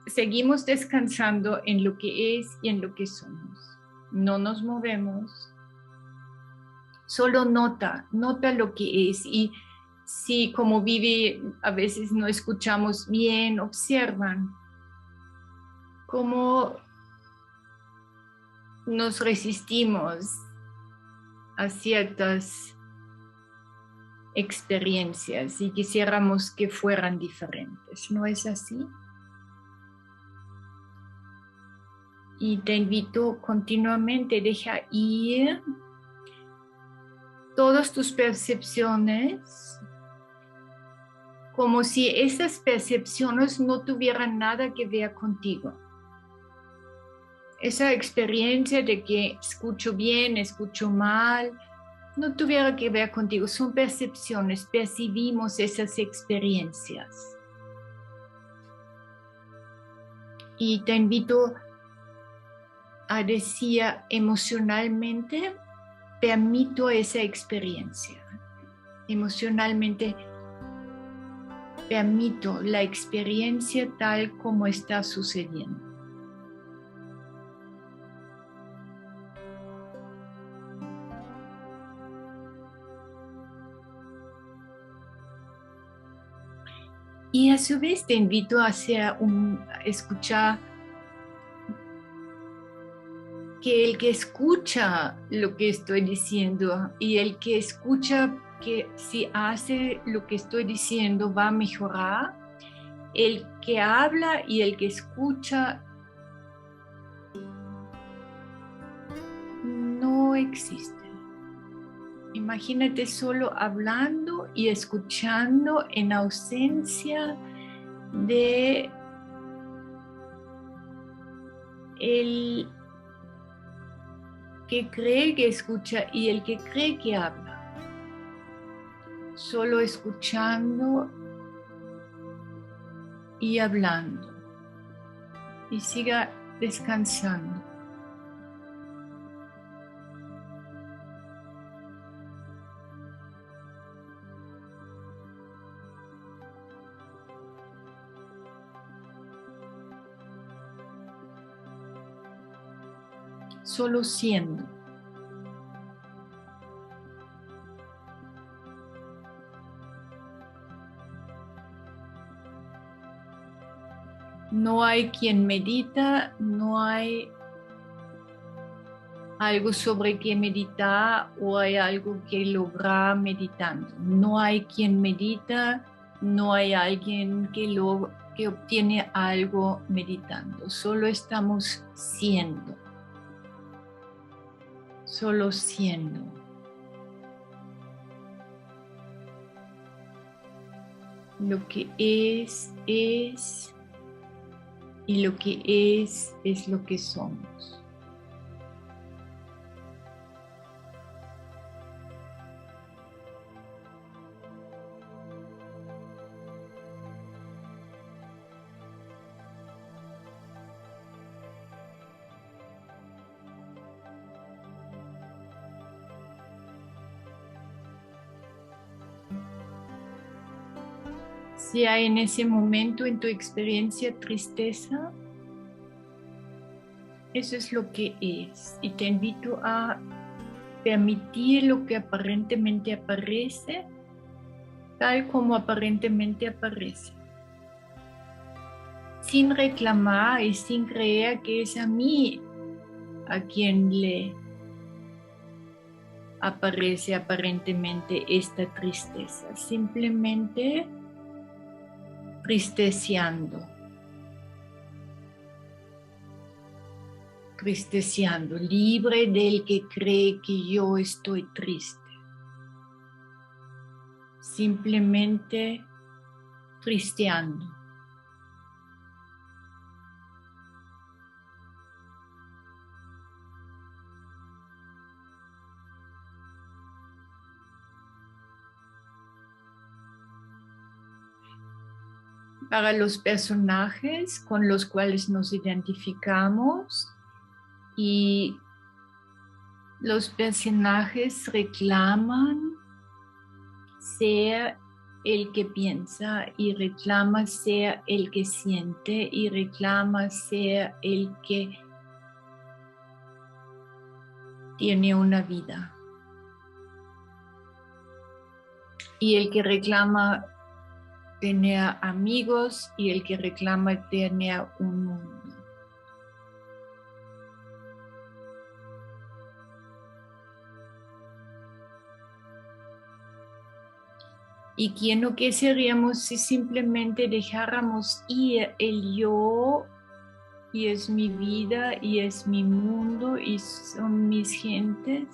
seguimos descansando en lo que es y en lo que somos. No nos movemos. Solo nota lo que es. Y si como vive, a veces no escuchamos bien, observan cómo nos resistimos a ciertas experiencias y quisiéramos que fueran diferentes. ¿No es así? Y te invito continuamente, deja ir todas tus percepciones como si esas percepciones no tuvieran nada que ver contigo. Esa experiencia de que escucho bien, escucho mal, no tuviera que ver contigo. Son percepciones, percibimos esas experiencias. Y te invito a decir emocionalmente, permito esa experiencia. Emocionalmente, permito la experiencia tal como está sucediendo. Y a su vez te invito a escuchar que el que escucha lo que estoy diciendo y el que escucha que si hace lo que estoy diciendo va a mejorar, el que habla y el que escucha no existen. Imagínate solo hablando y escuchando en ausencia de el que cree que escucha y el que cree que habla. Solo escuchando y hablando. Y siga descansando. Solo siendo. No hay quien medita, no hay algo sobre qué meditar o hay algo que lograr meditando. No hay quien medita, no hay alguien que obtiene algo meditando. Solo estamos siendo. Solo siendo. Lo que es, y lo que es lo que somos. Si hay en ese momento en tu experiencia tristeza, eso es lo que es. Y te invito a permitir lo que aparentemente aparece, tal como aparentemente aparece. Sin reclamar y sin creer que es a mí a quien le aparece aparentemente esta tristeza. Simplemente tristeciando, libre del que cree que yo estoy triste. Simplemente tristeando. Para los personajes con los cuales nos identificamos y los personajes reclaman ser el que piensa y reclama ser el que siente y reclama ser el que tiene una vida. Y el que reclama tener amigos y el que reclama tener un mundo. ¿Y quién o qué seríamos si simplemente dejáramos ir el yo y es mi vida y es mi mundo y son mis gentes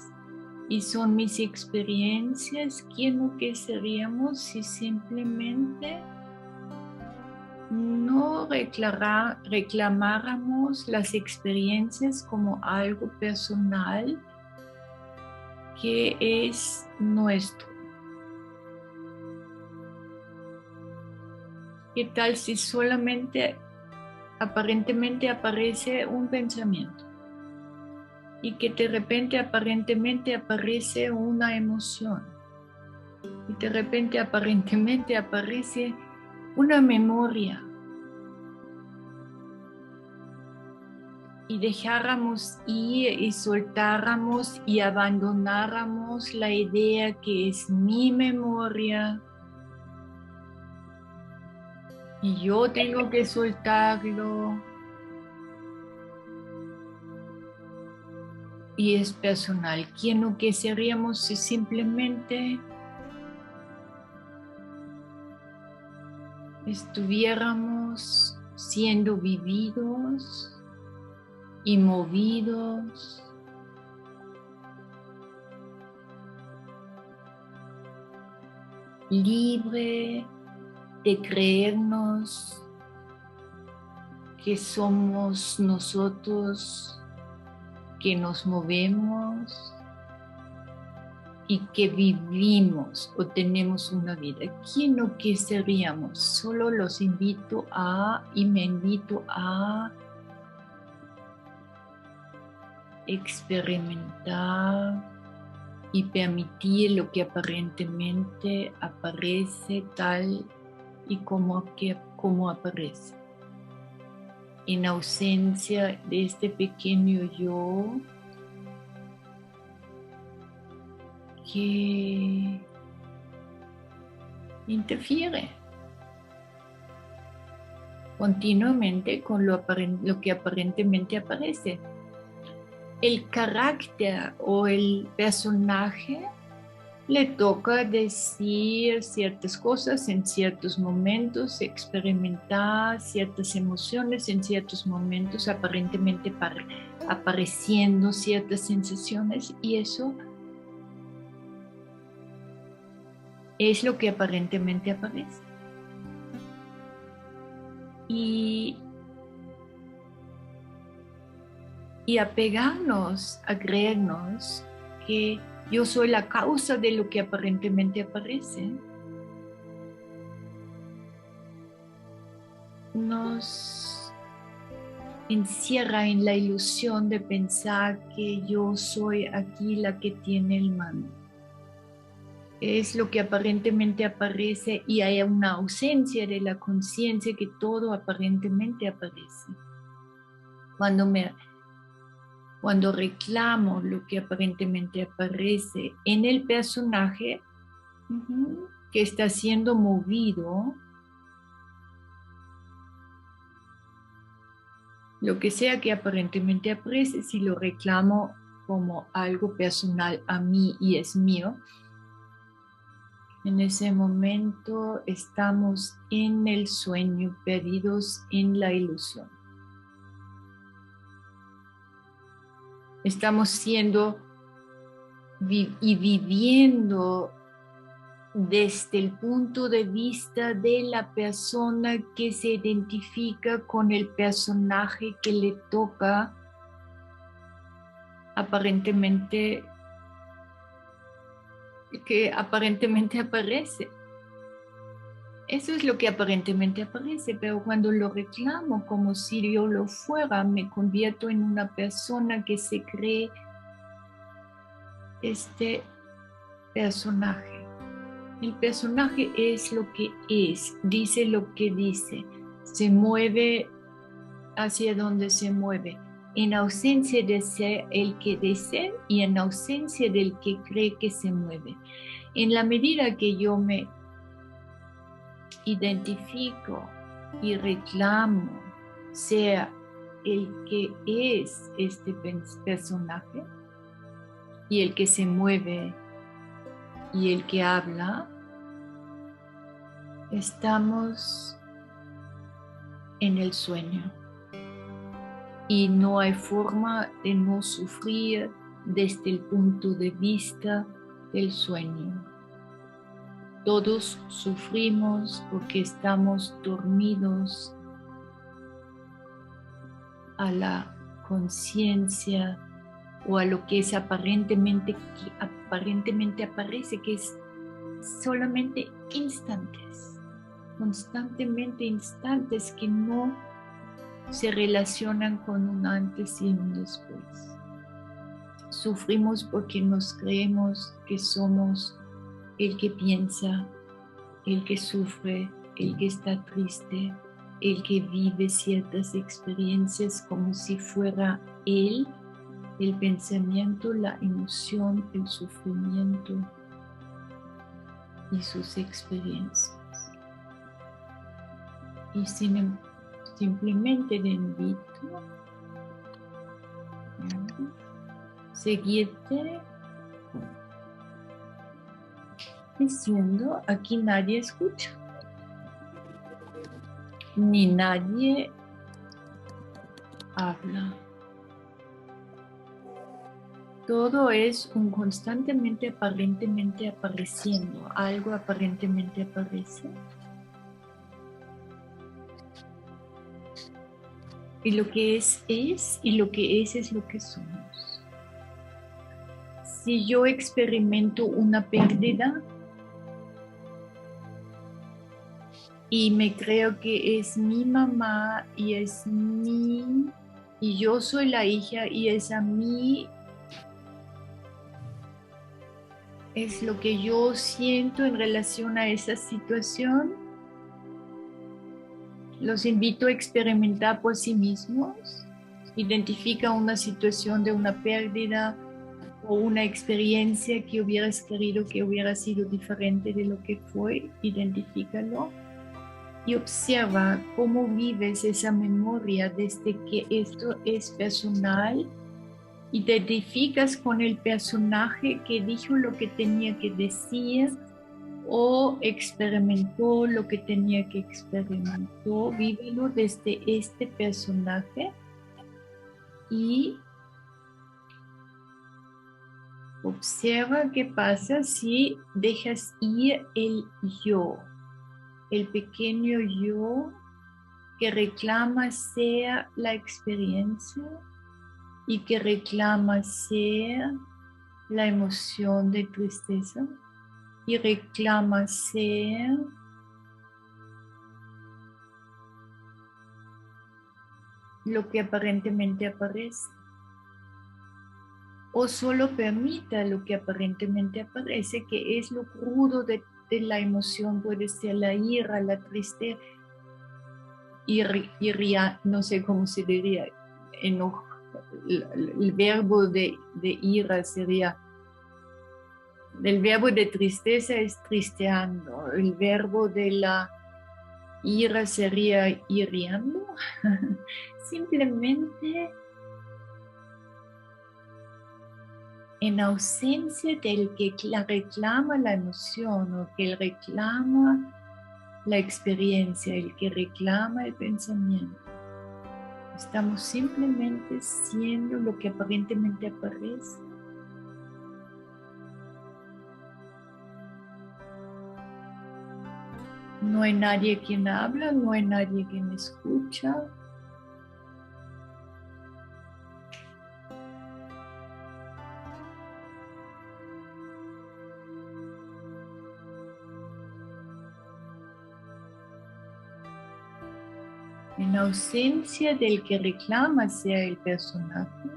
y son mis experiencias? ¿Quién o qué seríamos si simplemente no reclamáramos las experiencias como algo personal que es nuestro? ¿Qué tal si solamente aparentemente aparece un pensamiento y que de repente aparentemente aparece una emoción y de repente aparentemente aparece una memoria y dejáramos ir y soltáramos y abandonáramos la idea que es mi memoria y yo tengo que soltarlo y es personal? ¿Quién o qué seríamos si simplemente estuviéramos siendo vividos y movidos libre de creernos que somos nosotros que nos movemos y que vivimos o tenemos una vida? ¿Quién o qué seríamos? Solo los invito a y me invito a experimentar y permitir lo que aparentemente aparece tal y como aparece. En ausencia de este pequeño yo que interfiere continuamente con lo que aparentemente aparece. El carácter o el personaje le toca decir ciertas cosas en ciertos momentos, experimentar ciertas emociones en ciertos momentos, aparentemente apareciendo ciertas sensaciones, y eso es lo que aparentemente aparece. Y apegarnos a creernos que yo soy la causa de lo que aparentemente aparece, nos encierra en la ilusión de pensar que yo soy aquí la que tiene el mando. Es lo que aparentemente aparece y hay una ausencia de la conciencia que todo aparentemente aparece. Cuando reclamo lo que aparentemente aparece en el personaje que está siendo movido, lo que sea que aparentemente aparece, si lo reclamo como algo personal a mí y es mío, en ese momento estamos en el sueño, perdidos en la ilusión. Estamos siendo y viviendo desde el punto de vista de la persona que se identifica con el personaje que le toca aparentemente aparece. Eso es lo que aparentemente aparece, pero cuando lo reclamo como si yo lo fuera, me convierto en una persona que se cree este personaje. El personaje es lo que es, dice lo que dice, se mueve hacia donde se mueve, en ausencia de ser el que desea y en ausencia del que cree que se mueve. En la medida que yo me identifico y reclamo sea el que es este personaje y el que se mueve y el que habla, estamos en el sueño y no hay forma de no sufrir desde el punto de vista del sueño. Todos sufrimos porque estamos dormidos a la conciencia o a lo que es aparentemente aparece, que es solamente instantes, constantemente instantes que no se relacionan con un antes y un después. Sufrimos porque nos creemos que somos el que piensa, el que sufre, el que está triste, el que vive ciertas experiencias como si fuera él, el pensamiento, la emoción, el sufrimiento y sus experiencias. Y simplemente le invito a seguirte diciendo, aquí nadie escucha, ni nadie habla. Todo es un constantemente aparentemente apareciendo, algo aparentemente aparece. Y lo que es, y lo que es lo que somos. Si yo experimento una pérdida y me creo que es mi mamá y es y yo soy la hija y es a mí, es lo que yo siento en relación a esa situación, los invito a experimentar por sí mismos. Identifica una situación de una pérdida o una experiencia que hubieras querido que hubiera sido diferente de lo que fue, identifícalo y observa cómo vives esa memoria desde que esto es personal. Identificas con el personaje que dijo lo que tenía que decir o experimentó lo que tenía que experimentar. Vívelo desde este personaje y observa qué pasa si dejas ir el yo, el pequeño yo que reclama ser la experiencia y que reclama ser la emoción de tristeza y reclama ser lo que aparentemente aparece. O solo permita lo que aparentemente aparece, que es lo crudo de la emoción, puede ser la ira, la tristeza, no sé cómo se diría, enojo. El verbo de ira sería, el verbo de tristeza es tristeando, el verbo de la ira sería hiriendo. Simplemente en ausencia del que reclama la emoción o que reclama la experiencia, el que reclama el pensamiento. Estamos simplemente siendo lo que aparentemente aparece. No hay nadie quien habla, no hay nadie quien escucha. En ausencia del que reclama sea el personaje,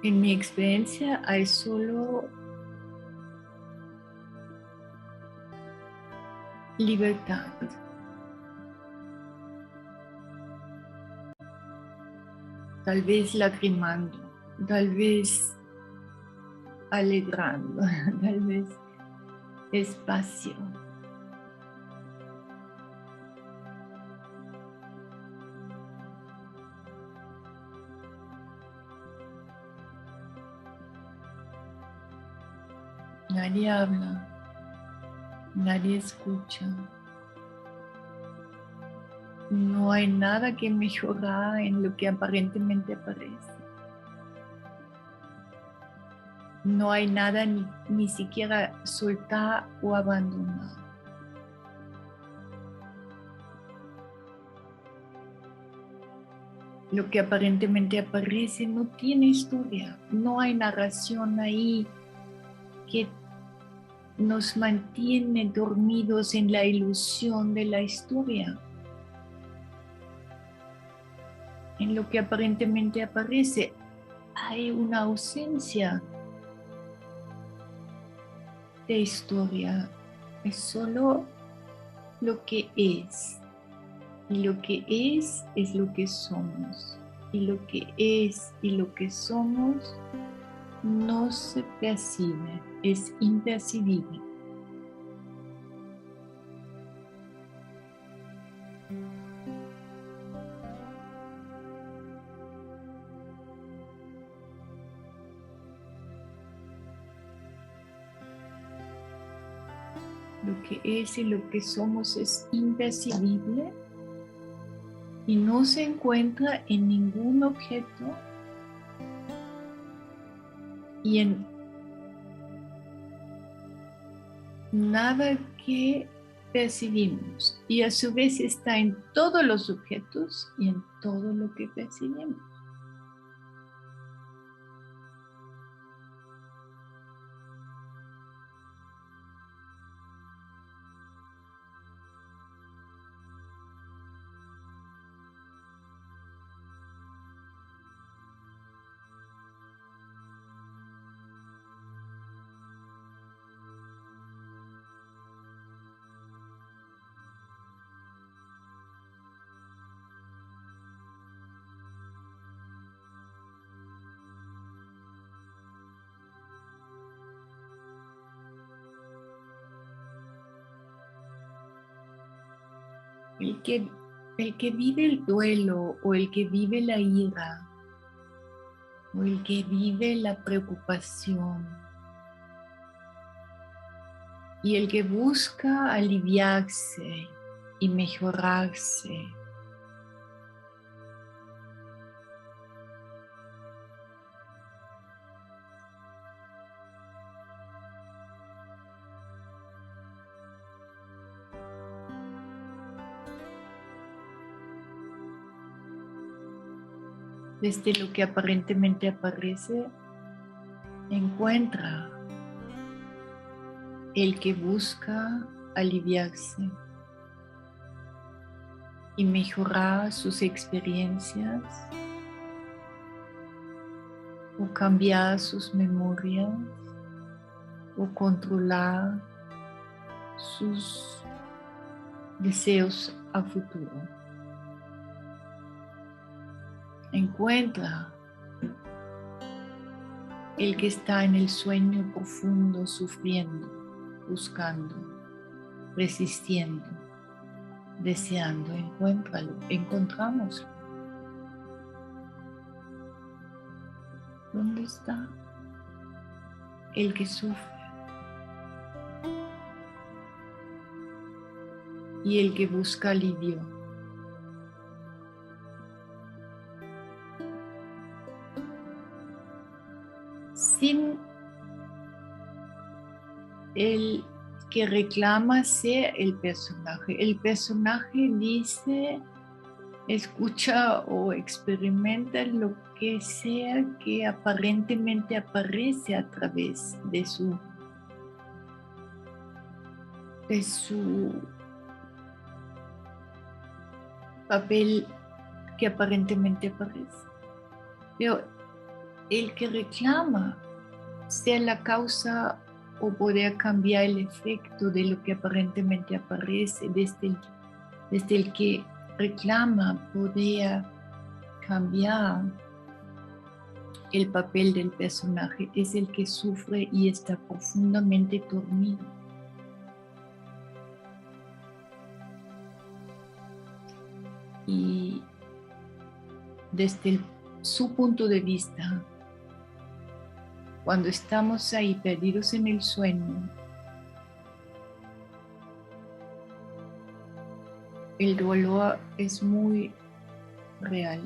En mi experiencia hay solo libertad. Tal vez lagrimando, tal vez alegrando, tal vez espacio. Nadie habla, nadie escucha. No hay nada que mejorar en lo que aparentemente aparece. No hay nada ni siquiera soltar o abandonar. Lo que aparentemente aparece no tiene historia. No hay narración ahí que nos mantiene dormidos en la ilusión de la historia. En lo que aparentemente aparece hay una ausencia de historia. Es solo lo que es. Y lo que es lo que somos. Y lo que es y lo que somos no se percibe, es impercibible. Lo que es y lo que somos es impercibible y no se encuentra en ningún objeto y en nada que percibimos. Y a su vez está en todos los objetos y en todo lo que percibimos. El que vive el duelo o el que vive la ira o el que vive la preocupación y el que busca aliviarse y mejorarse, desde lo que aparentemente aparece, encuentra el que busca aliviarse y mejorar sus experiencias o cambiar sus memorias o controlar sus deseos a futuro. Encuentra el que está en el sueño profundo sufriendo, buscando, resistiendo, deseando. Encuéntralo, encontrámoslo. ¿Dónde está el que sufre y el que busca alivio? Sin el que reclama ser el personaje. El personaje dice, escucha o experimenta lo que sea que aparentemente aparece a través de su papel que aparentemente aparece. Pero el que reclama sea la causa o podría cambiar el efecto de lo que aparentemente aparece. Desde el que reclama podría cambiar el papel del personaje. Es el que sufre y está profundamente dormido. Y desde su punto de vista, cuando estamos ahí perdidos en el sueño, el dolor es muy real.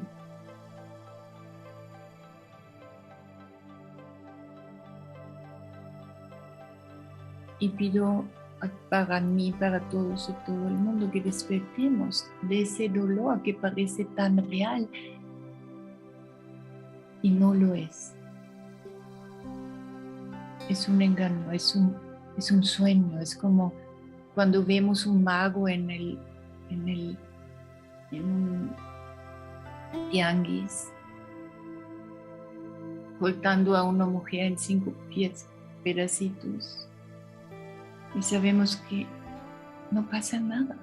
Y pido para mí, para todos y todo el mundo, que despertemos de ese dolor que parece tan real y no lo es. Es un engaño, es un sueño, es como cuando vemos un mago en un tianguis cortando a una mujer en 5 pedacitos y sabemos que no pasa nada.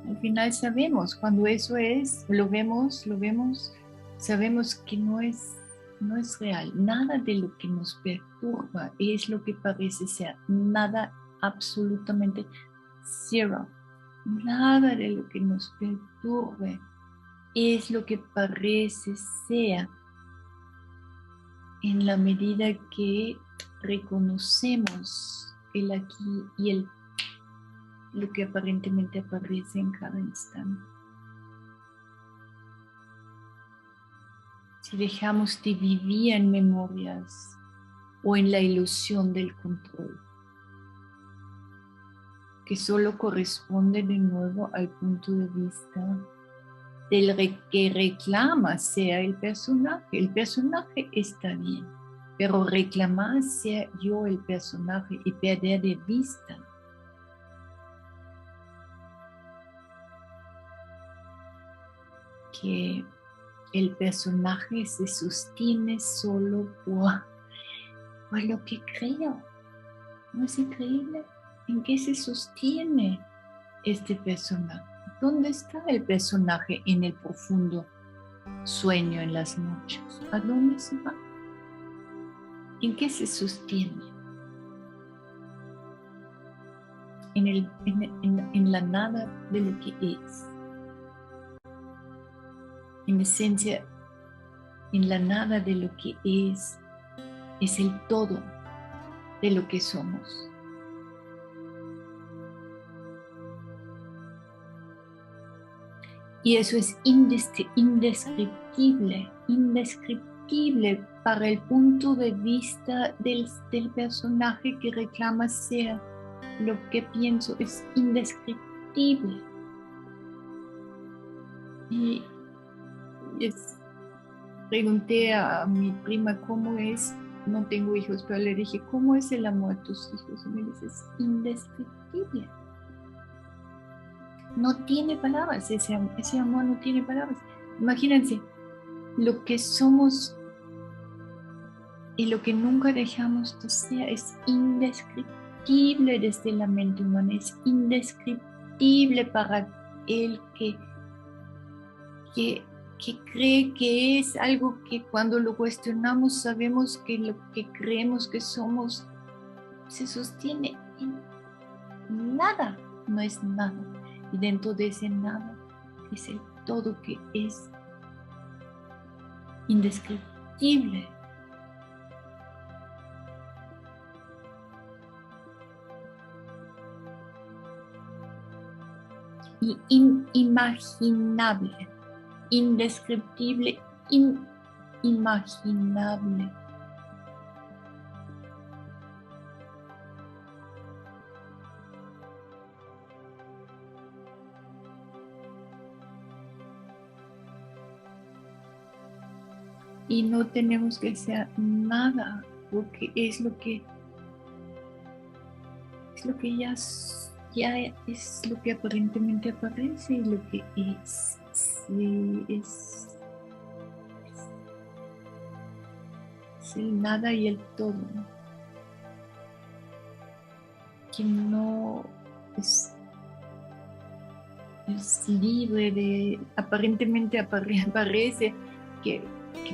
Al final sabemos, cuando eso es, lo vemos, sabemos que no es real. Nada de lo que nos perturba es lo que parece ser. Nada, absolutamente cero. Nada de lo que nos perturbe es lo que parece ser, en la medida que reconocemos el aquí y lo que aparentemente aparece en cada instante. Si dejamos de vivir en memorias o en la ilusión del control, que solo corresponde de nuevo al punto de vista del que reclama sea el personaje. El personaje está bien, pero reclamar ser yo el personaje y perder de vista que el personaje se sostiene solo por lo que creo. ¿No es increíble? ¿En qué se sostiene este personaje? ¿Dónde está el personaje en el profundo sueño en las noches? ¿A dónde se va? ¿En qué se sostiene? En la nada de lo que es. En esencia, en la nada de lo que es el todo de lo que somos. Y eso es indescriptible para el punto de vista del personaje que reclama ser. Lo que pienso es indescriptible. Y pregunté a mi prima cómo es, no tengo hijos, pero le dije, ¿cómo es el amor de tus hijos? Y me dice, es indescriptible. No tiene palabras, ese amor no tiene palabras. Imagínense, lo que somos y lo que nunca dejamos de ser es indescriptible desde la mente humana, es indescriptible para el que cree que es algo que cuando lo cuestionamos sabemos que lo que creemos que somos se sostiene en nada, no es nada. Y dentro de ese nada es el todo que es indescriptible. Y inimaginable, indescriptible, inimaginable. Y no tenemos que hacer nada, porque es lo que ya es lo que aparentemente aparece y lo que es. Sí, es el nada y el todo, que no es libre de, aparentemente parece que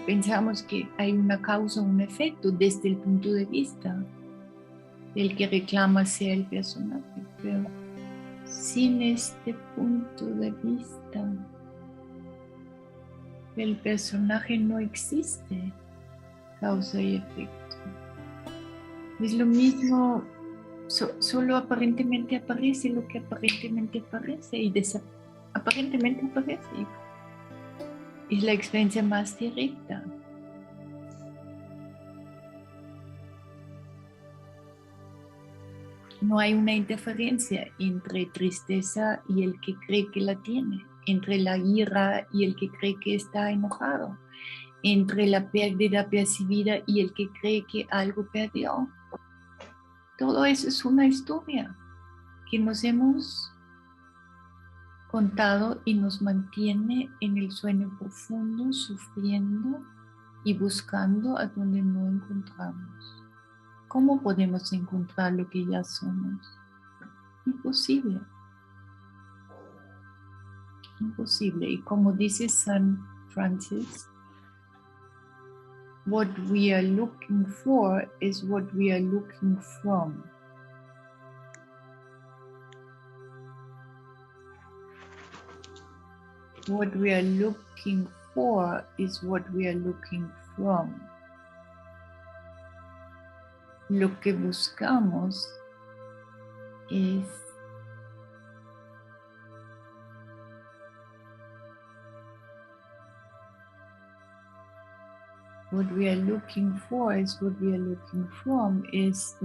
pensamos que hay una causa o un efecto desde el punto de vista del que reclama ser el personaje, pero sin este punto de vista, el personaje no existe, causa y efecto. Es lo mismo, solo aparentemente aparece lo que aparentemente aparece y aparentemente aparece. Es la experiencia más directa. No hay una interferencia entre tristeza y el que cree que la tiene, entre la ira y el que cree que está enojado, entre la pérdida percibida y el que cree que algo perdió. Todo eso es una historia que nos hemos contado y nos mantiene en el sueño profundo, sufriendo y buscando a donde no encontramos. ¿Cómo podemos encontrar lo que ya somos? Imposible. Imposible. Y como dice San Francis, what we are looking for is what we are looking from. What we are looking for is what we are looking from. Lo que buscamos es what we are looking for is what we are looking from, es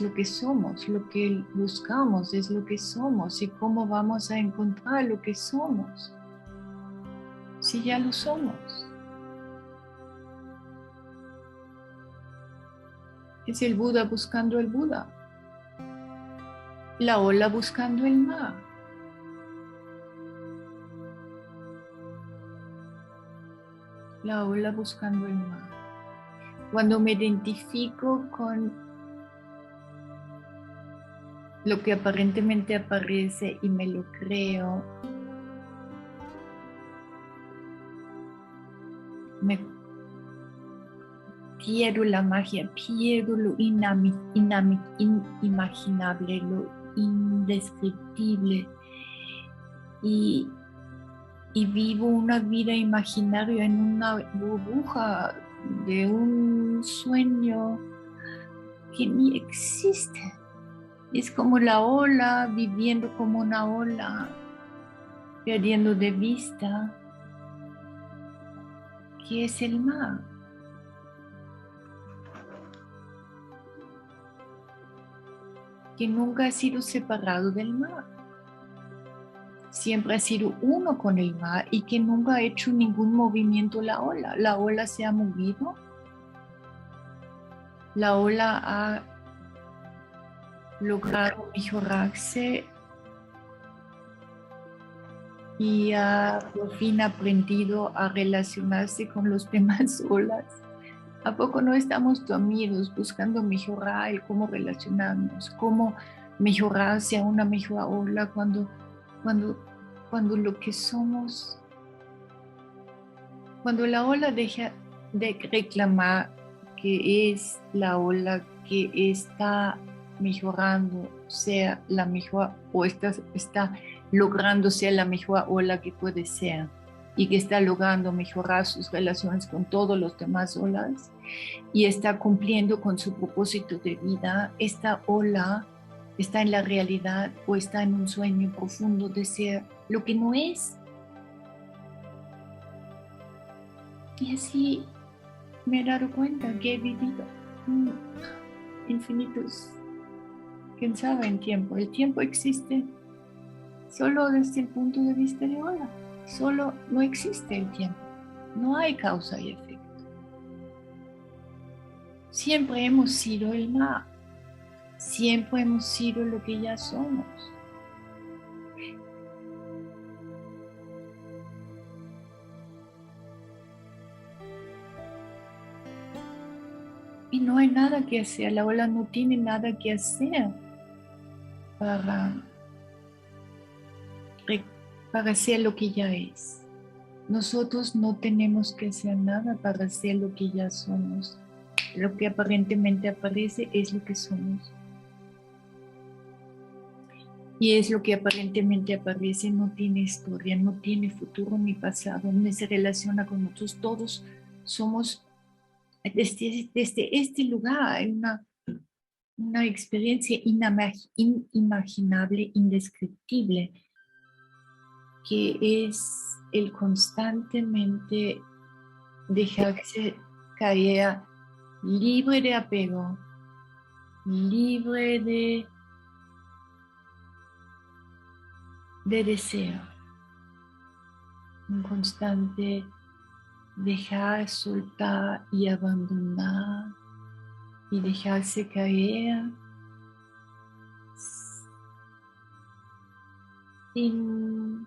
lo que somos, lo que buscamos es lo que somos. ¿Y cómo vamos a encontrar lo que somos si ya lo somos? Es el Buda buscando el Buda, la ola buscando el mar. La ola buscando el mar. Cuando me identifico con lo que aparentemente aparece y me lo creo, me pierdo la magia, pierdo lo inimaginable, lo indescriptible y vivo una vida imaginaria en una burbuja de un sueño que ni existe. Es como la ola, viviendo como una ola, perdiendo de vista que es el mar. Que nunca ha sido separado del mar. Siempre ha sido uno con el mar y que nunca ha hecho ningún movimiento la ola. La ola se ha movido. La ola ha logrado mejorarse y ha por fin aprendido a relacionarse con los demás olas. ¿A poco no estamos dormidos buscando mejorar el cómo relacionarnos, cómo mejorarse a una mejor ola cuando lo que somos, cuando la ola deja de reclamar que es la ola que está mejorando, sea la mejor o está logrando ser la mejor ola que puede ser y que está logrando mejorar sus relaciones con todos los demás olas y está cumpliendo con su propósito de vida, esta ola está en la realidad o está en un sueño profundo de ser lo que no es. Y así me he dado cuenta que he vivido infinitos, quién sabe, en tiempo. El tiempo existe solo desde el punto de vista de ahora. Solo no existe el tiempo. No hay causa y efecto. Siempre hemos sido el mar. Siempre hemos sido lo que ya somos. Y no hay nada que hacer, la ola no tiene nada que hacer para, para ser lo que ya es. Nosotros no tenemos que hacer nada para ser lo que ya somos. Lo que aparentemente aparece es lo que somos. Y es lo que aparentemente aparece, no tiene historia, no tiene futuro ni pasado, no se relaciona con nosotros. Todos somos desde este lugar, una experiencia inimaginable, indescriptible, que es el constantemente dejarse caer libre de apego, libre de deseo, un constante dejar, soltar y abandonar y dejarse caer sin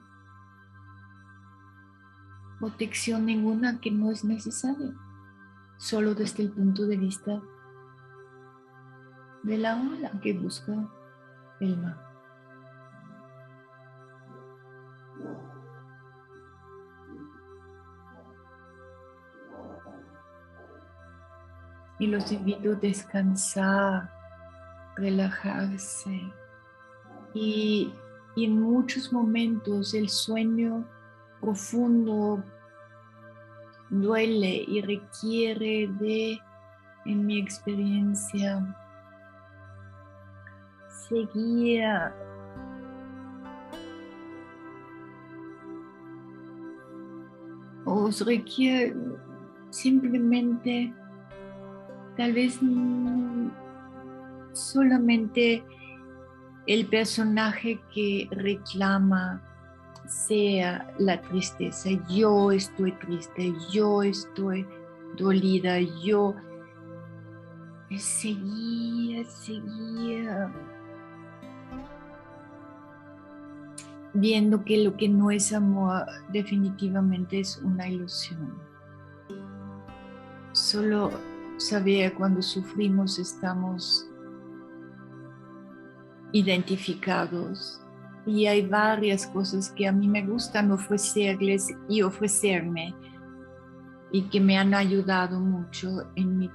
protección ninguna, que no es necesaria, solo desde el punto de vista de la ola que busca el mar. Y los invito a descansar, relajarse. Y en muchos momentos el sueño profundo duele y requiere de, en mi experiencia, seguir os requiere simplemente, tal vez solamente el personaje que reclama sea la tristeza. Yo estoy triste, yo estoy dolida, yo seguía viendo que lo que no es amor definitivamente es una ilusión. Solo saber cuando sufrimos estamos identificados, y hay varias cosas que a mí me gustan ofrecerles y ofrecerme y que me han ayudado mucho en mi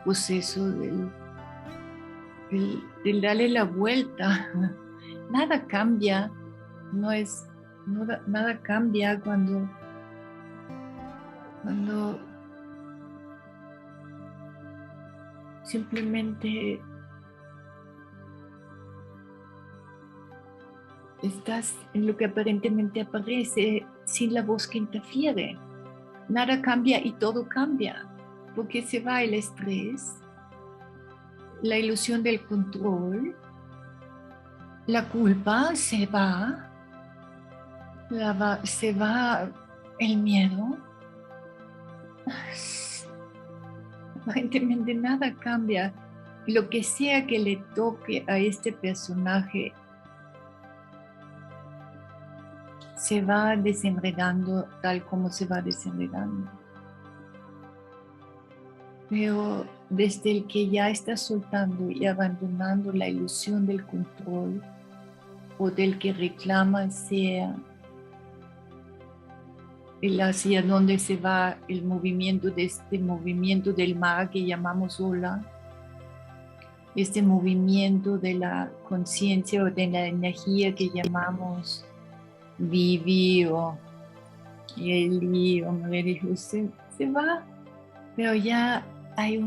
proceso del darle la vuelta. Nada cambia, nada cambia cuando simplemente estás en lo que aparentemente aparece sin la voz que interfiere. Nada cambia y todo cambia, porque se va el estrés, la ilusión del control, la culpa se va, se va el miedo. Aparentemente nada cambia. Lo que sea que le toque a este personaje se va desenredando tal como se va desenredando. Pero desde el que ya está soltando y abandonando la ilusión del control o del que reclama sea el hacia dónde se va el movimiento de este movimiento del mar que llamamos ola, este movimiento de la conciencia o de la energía que llamamos Vivi o Eli o María, se va, pero ya hay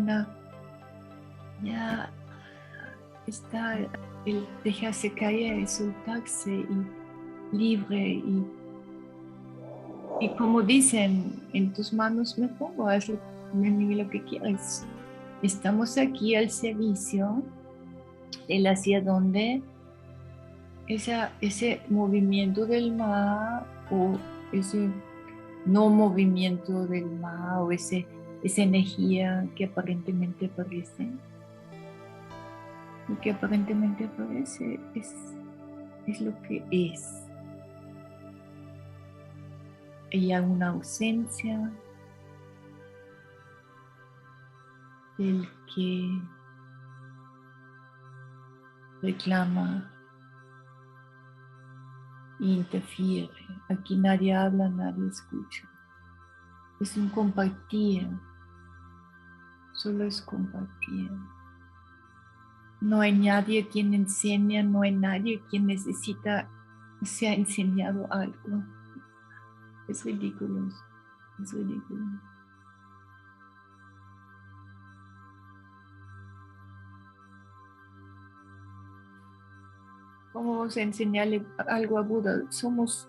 ya está el dejarse caer y soltarse y libre y como dicen, en tus manos me pongo, haz lo que quieras. Estamos aquí al servicio del hacia donde ese movimiento del mar o ese no movimiento del mar o esa energía que aparentemente aparece. Lo que aparentemente aparece es lo que es. Hay una ausencia, el que reclama, interfiere. Aquí nadie habla, nadie escucha. Es un compartir, solo es compartir. No hay nadie quien enseña, no hay nadie quien necesita, se ha enseñado algo. Es ridículo, es ridículo. ¿Cómo vamos a enseñarle algo a Buda? Somos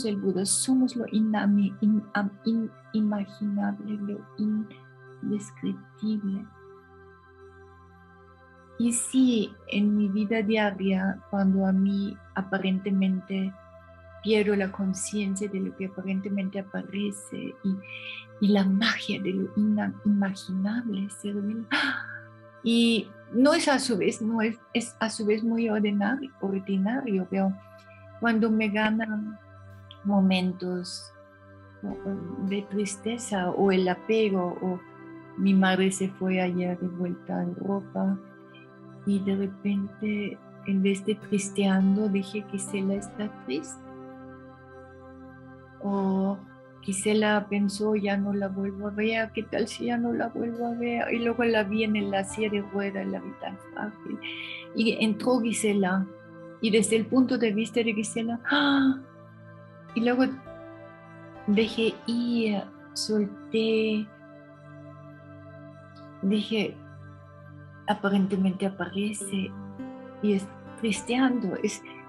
el Buda, somos lo inimaginable, lo indescriptible. Y sí, en mi vida diaria, cuando a mí aparentemente pierdo la conciencia de lo que aparentemente aparece y la magia de lo inimaginable se revela. Y no es a su vez, no es a su vez muy ordinario, pero cuando me ganan momentos de tristeza o el apego, o mi madre se fue ayer de vuelta a Europa y de repente en vez de tristeando dije que Gisela está triste, o Gisela pensó ya no la vuelvo a ver, ¿qué tal si ya no la vuelvo a ver? Y luego la vi en la silla de ruedas, la vi tan frágil. Y entró Gisela, y desde el punto de vista de Gisela, ¡ah! Y luego dejé ir, solté, dije, aparentemente aparece, y es tristeando,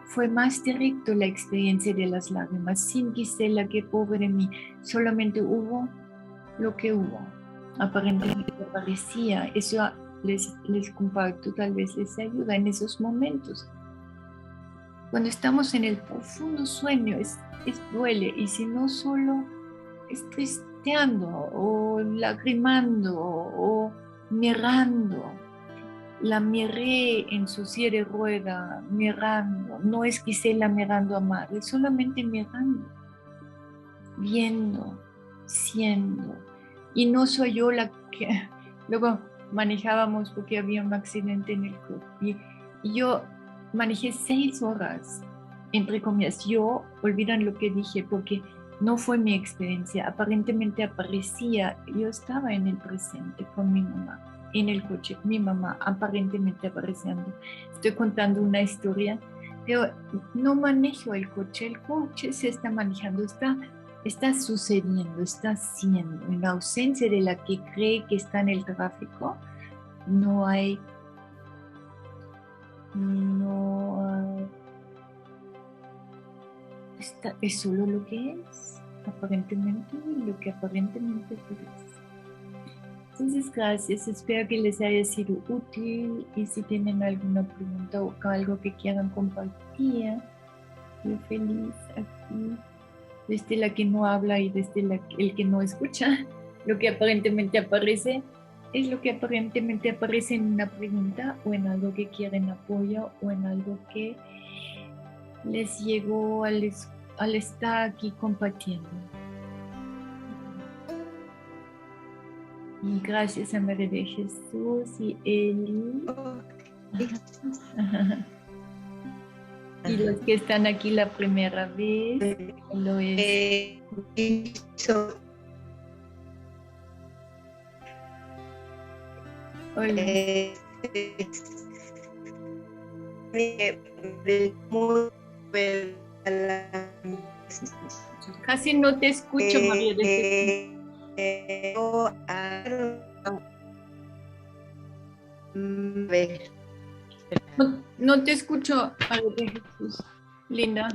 fue más directo la experiencia de las lágrimas, sin Gisela, que pobre de mí, solamente hubo lo que hubo, aparentemente aparecía. Eso les comparto, tal vez les ayuda en esos momentos. Cuando estamos en el profundo sueño, duele, y si no solo es tristeando o lagrimando o mirando. La miré en su silla de rueda, mirando. No es Gisela mirando a madre, solamente mirando, viendo, siendo. Y no soy yo la que... Luego manejábamos porque había un accidente en el coche. Y yo manejé 6 horas, entre comillas. Yo, olvidan lo que dije porque no fue mi experiencia. Aparentemente aparecía, yo estaba en el presente con mi mamá. En el coche, mi mamá aparentemente apareciendo. Estoy contando una historia, pero no manejo el coche se está manejando, está sucediendo, está siendo. En la ausencia de la que cree que está en el tráfico, no hay, es solo lo que es, aparentemente, lo que aparentemente es. Entonces, gracias. Espero que les haya sido útil, y si tienen alguna pregunta o algo que quieran compartir, yo feliz aquí, desde la que no habla y desde el que no escucha. Lo que aparentemente aparece es lo que aparentemente aparece en una pregunta o en algo que quieren apoyo o en algo que les llegó al estar aquí compartiendo. Y gracias a María de Jesús y Eli. Y los que están aquí la primera vez, lo es. Hola. Casi no te escucho, María de Jesús. No te escucho, María de Jesús. Linda.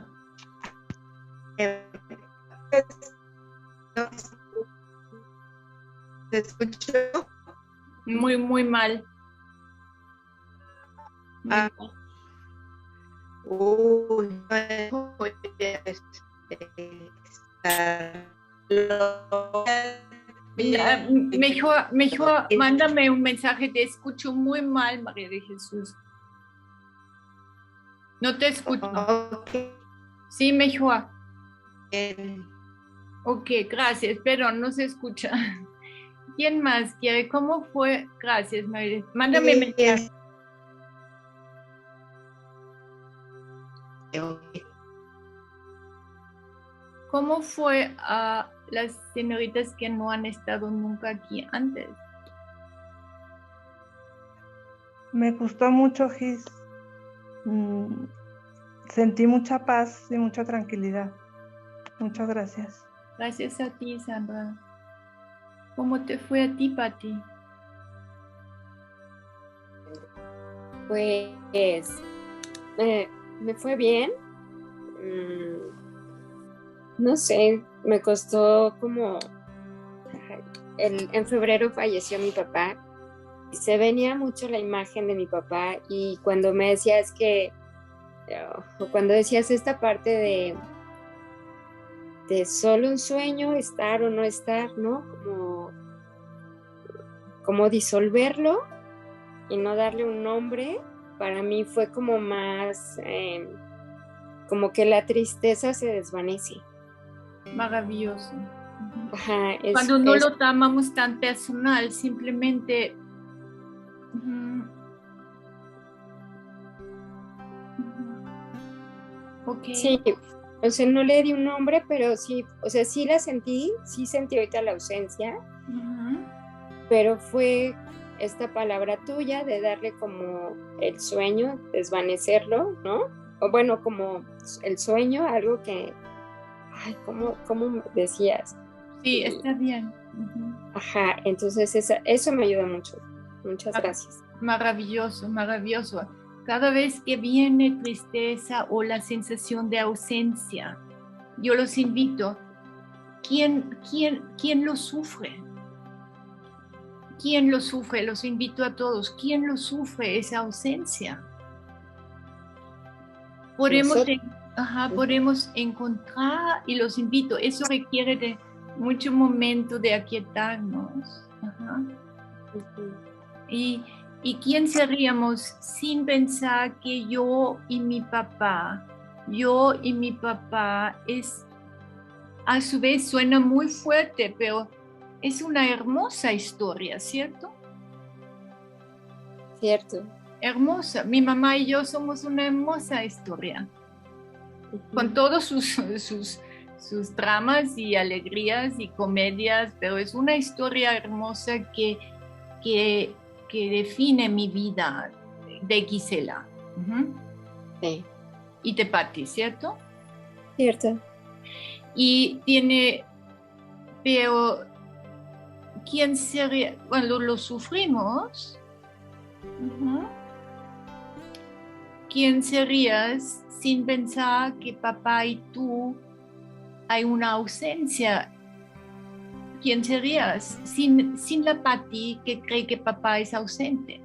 ¿Te escucho? Muy, muy mal. Uy, mejor mándame un mensaje. Te escucho muy mal, María de Jesús. No te escucho. Okay. Sí, mejor. Ok, gracias, pero no se escucha. ¿Quién más quiere? ¿Cómo fue? Gracias, María. Mándame mensaje. ¿Cómo fue a las señoritas que no han estado nunca aquí antes? Me gustó mucho, Gis. Sentí mucha paz y mucha tranquilidad. Muchas gracias. Gracias a ti, Sandra. ¿Cómo te fue a ti, Pati? Pues me fue bien. No sé, me costó como... En febrero falleció mi papá y se venía mucho la imagen de mi papá, y cuando me decías cuando decías esta parte de solo un sueño, estar o no estar, ¿no? Como disolverlo y no darle un nombre, para mí fue como más, como que la tristeza se desvanece. Maravilloso. Ajá, Cuando no lo tomamos tan personal, simplemente... Okay. Sí, o sea, no le di un nombre, pero sí, o sea, sí sentí ahorita la ausencia, pero fue esta palabra tuya de darle como el sueño, desvanecerlo, ¿no? O bueno, como el sueño, algo que, ay, ¿cómo decías? Sí, está bien. Ajá, entonces eso me ayuda mucho. Muchas gracias. Maravilloso, maravilloso. Cada vez que viene tristeza o la sensación de ausencia, yo los invito. ¿Quién lo sufre? ¿Quién lo sufre? Los invito a todos. ¿Quién lo sufre esa ausencia? Podemos encontrar, y los invito, eso requiere de mucho momento de aquietarnos. Y quién seríamos sin pensar que yo y mi papá es, a su vez suena muy fuerte, pero es una hermosa historia, ¿cierto? Cierto. Hermosa. Mi mamá y yo somos una hermosa historia. Con todos sus dramas y alegrías y comedias, pero es una historia hermosa que define mi vida de Gisela. Sí. Y de Patti, ¿cierto? Cierto. Y pero ¿quién sería? Cuando lo sufrimos, ¿quién serías sin pensar que papá y tú hay una ausencia? ¿Quién serías sin la Patti que cree que papá es ausente?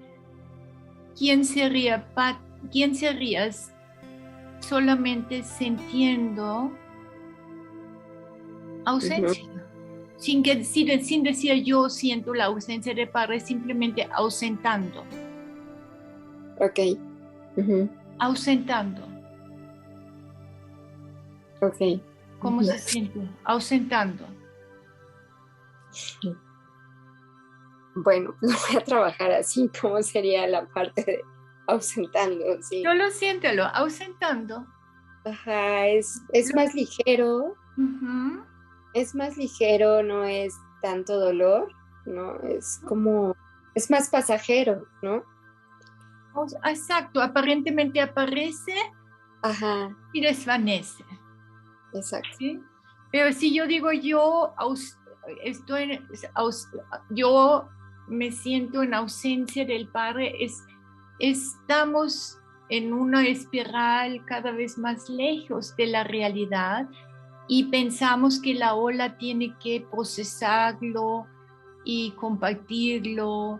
¿Quién serías solamente sintiendo ausencia? Sin decir yo siento la ausencia de padre, simplemente ausentando. Ok. Ausentando. Ok. ¿Cómo se siente? Ausentando. Bueno, no voy a trabajar así. ¿Cómo sería la parte de ausentando? Sí. Solo siéntelo, ausentando. Ajá, es más ligero. Es más ligero, no es tanto dolor, ¿no? Es como, es más pasajero, ¿no? Exacto, aparentemente aparece y desvanece. Exacto. ¿Sí? Pero si yo digo yo me siento en ausencia del padre, estamos en una espiral cada vez más lejos de la realidad y pensamos que la ola tiene que procesarlo y compartirlo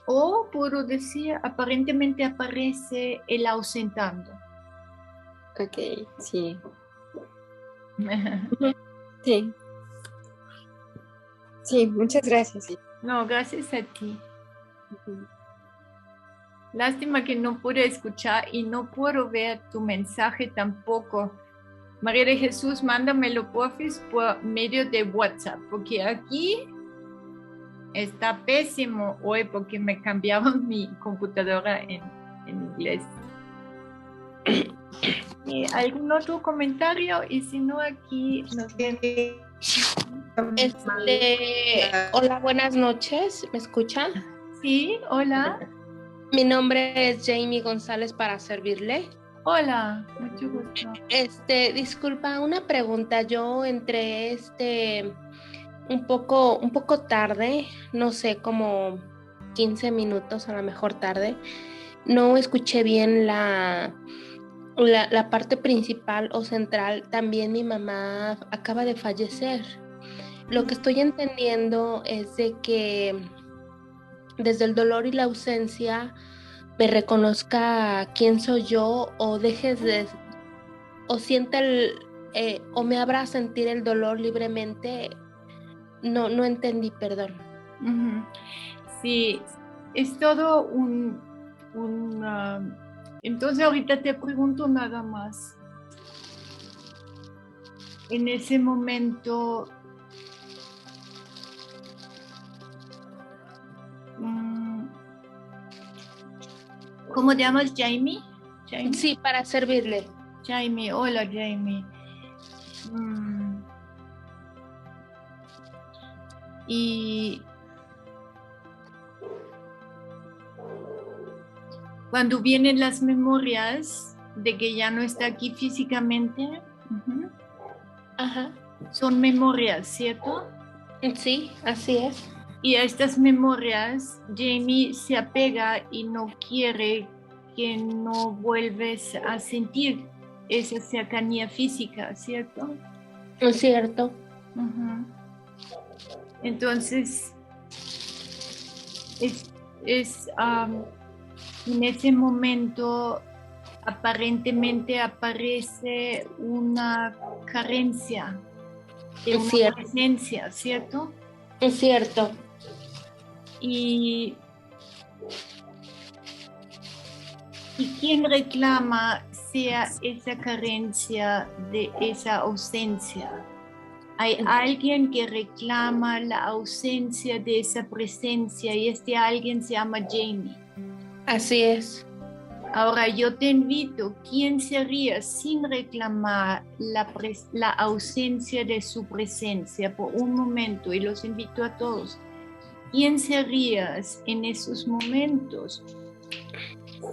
o puedo decir, aparentemente aparece el ausentando. Ok, sí. Sí. Sí, muchas gracias. No, gracias a ti. Lástima que no pude escuchar y no puedo ver tu mensaje tampoco. María de Jesús, mándamelo porfis por medio de WhatsApp, porque aquí Está pésimo hoy porque me cambiaron mi computadora en inglés. ¿Algún otro comentario? Y si no, aquí nos vemos. Hola, buenas noches. ¿Me escuchan? Sí, hola. Mi nombre es Jamie González para servirle. Hola, mucho gusto. Disculpa, una pregunta. Yo entré un poco tarde, no sé, como 15 minutos a lo mejor tarde. No escuché bien la parte principal o central. También mi mamá acaba de fallecer. Lo que estoy entendiendo es de que desde el dolor y la ausencia me reconozca quién soy yo, o dejes de, o sienta o me abra a sentir el dolor libremente. No entendí, perdón. Uh-huh. Sí, es todo entonces ahorita te pregunto nada más. En ese momento, ¿cómo te llamas, Jamie? ¿Jamie? Sí, para servirle. Jamie, hola Jamie. Y cuando vienen las memorias de que ya no está aquí físicamente, Ajá. Son memorias, ¿cierto? Sí, así es. Y a estas memorias, Jamie se apega y no quiere que no vuelves a sentir esa cercanía física, ¿cierto? Es cierto. Entonces, en ese momento aparentemente aparece una carencia de una presencia, ¿cierto? Es cierto. Y quien reclama sea esa carencia de esa ausencia. Hay alguien que reclama la ausencia de esa presencia y alguien se llama Jamie. Así es. Ahora yo te invito, ¿quién sería sin reclamar la ausencia de su presencia por un momento? Y los invito a todos. ¿Quién serías en esos momentos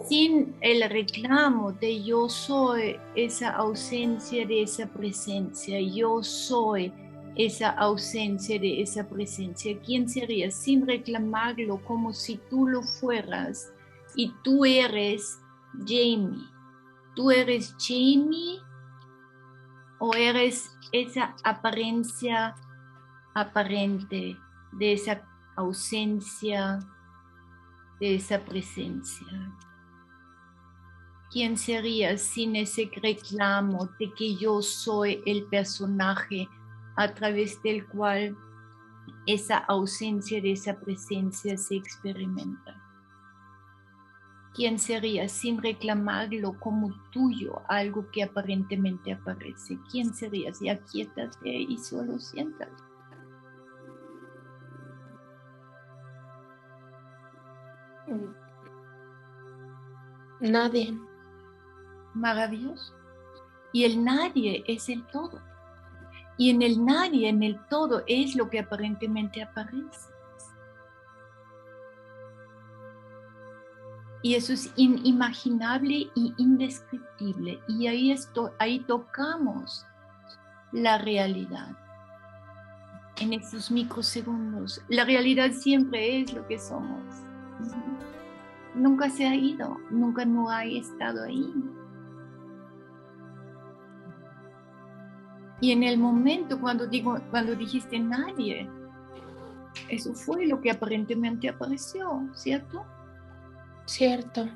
sin el reclamo de yo soy esa ausencia de esa presencia? Yo soy esa ausencia de esa presencia. ¿Quién serías sin reclamarlo como si tú lo fueras y tú eres Jamie? ¿Tú eres Jamie o eres esa apariencia aparente de esa ausencia, de esa presencia? ¿Quién sería sin ese reclamo de que yo soy el personaje a través del cual esa ausencia de esa presencia se experimenta? ¿Quién sería sin reclamarlo como tuyo, algo que aparentemente aparece? ¿Quién serías? Y aquíétate y solo siéntate. Nadie. Maravilloso. Y el nadie es el todo. Y en el nadie, en el todo, es lo que aparentemente aparece. Y eso es inimaginable y indescriptible. Y ahí tocamos la realidad. En esos microsegundos. La realidad siempre es lo que somos. Nunca se ha ido. Nunca no ha estado ahí. Y en el momento cuando dijiste nadie, eso fue lo que aparentemente apareció, ¿cierto? Cierto.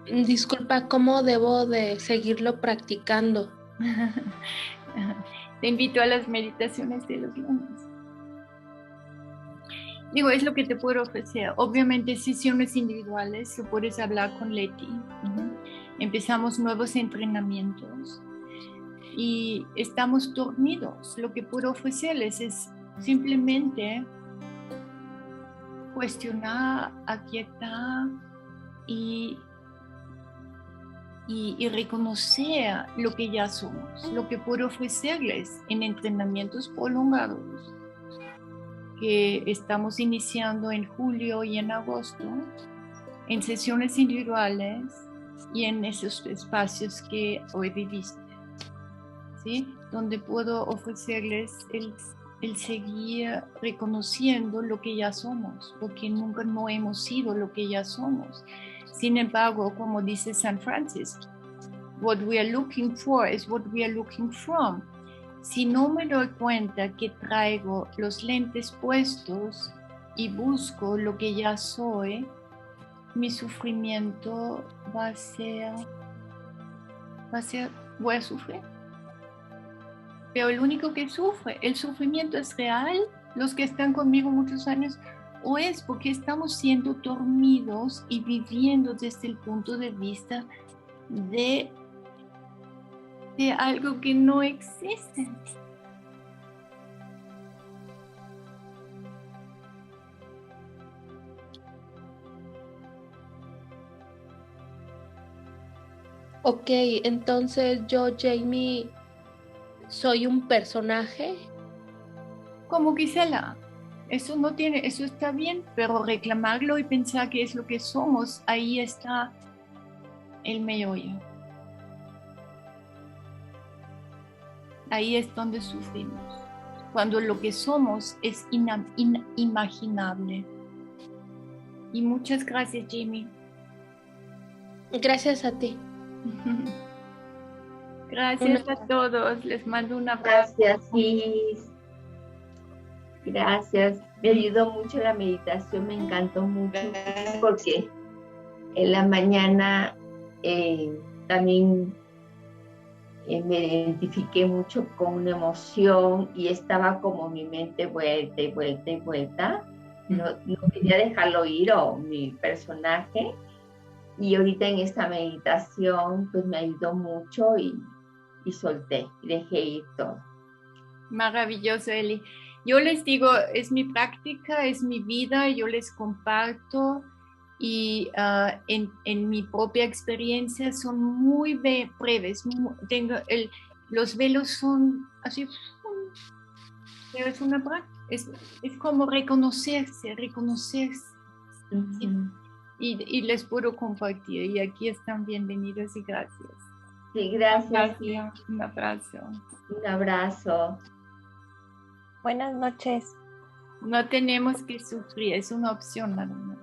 Disculpa, ¿cómo debo de seguirlo practicando? Te invito a las meditaciones de los lunes. Es lo que te puedo ofrecer. Obviamente sesiones individuales, tú puedes hablar con Leti. Empezamos nuevos entrenamientos. y estamos dormidos. Lo que puedo ofrecerles es simplemente cuestionar, aquietar y reconocer lo que ya somos. Lo que puedo ofrecerles en entrenamientos prolongados que estamos iniciando en julio y en agosto, en sesiones individuales y en esos espacios que hoy viviste, ¿sí? Donde puedo ofrecerles el seguir reconociendo lo que ya somos, porque nunca no hemos sido lo que ya somos. Sin embargo, como dice San Francisco, what we are looking for is what we are looking from. Si no me doy cuenta que traigo los lentes puestos y busco lo que ya soy, mi sufrimiento va a ser, voy a sufrir. Pero el único que sufre, el sufrimiento es real, los que están conmigo muchos años, o es porque estamos siendo dormidos y viviendo desde el punto de vista de algo que no existe. Ok, entonces yo, Jamie, soy un personaje. Como Gisela, eso no tiene, eso está bien, pero reclamarlo y pensar que es lo que somos, ahí está el meollo. Ahí es donde sufrimos, cuando lo que somos es inimaginable. Y muchas gracias, Jamie. Gracias a ti. Gracias a todos, les mando un abrazo. Gracias, Gis. Gracias. Me ayudó mucho la meditación, me encantó mucho porque en la mañana también me identifiqué mucho con una emoción y estaba como mi mente vuelta y vuelta y vuelta. No quería dejarlo ir, o mi personaje. Y ahorita en esta meditación pues me ayudó mucho y solté, y dejé ir todo. Maravilloso, Eli. Yo les digo, es mi práctica, es mi vida, yo les comparto y en mi propia experiencia son muy breves. Los velos son así, pero es una práctica, es como reconocerse. Uh-huh. Y les puedo compartir, y aquí están bienvenidos y gracias. Sí, gracias. Un abrazo. Un abrazo. Buenas noches. No tenemos que sufrir, es una opción nada más.